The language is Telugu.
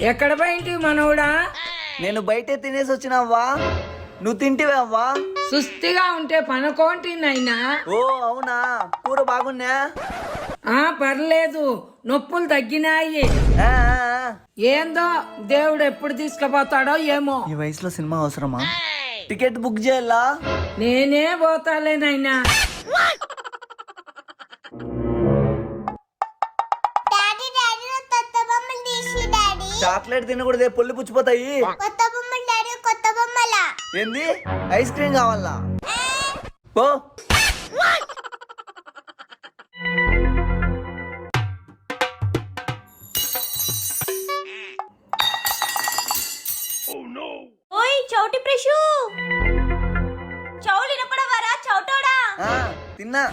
ఎక్కడ పోయింటివి మనవుడా? నేను బయటే తినేసి వచ్చినవ్వా, నువ్వు తింటివే అవ్వా? సుస్థిగా ఉంటే పనుకోంటి నైనా. ఓ అవునా, కూర బాగున్నా? పర్లేదు, నొప్పులు తగ్గినాయి. ఆ, ఆ, ఆ. ఏందో దేవుడు ఎప్పుడు తీసుకుపోతాడో ఏమో. ఈ వయసులో సినిమా అవసరమా? టికెట్ బుక్ చేయాలా? నేనే పోతాలే నైనా. డాడీ డాడీ కొత్త బొమ్మలు తీసి డాడీ. చాక్లెట్ తినకూడదే, పొల్లి పుచ్చిపోతాయి. కొత్త బొమ్మలు డాడీ, కొత్త బొమ్మల. ఏంది, ఐస్ క్రీమ్ కావాలా? ఓ ఓయ్ చౌటి ప్రెషు, చౌలు వినపడవారా చౌటోడా? తిన్నా.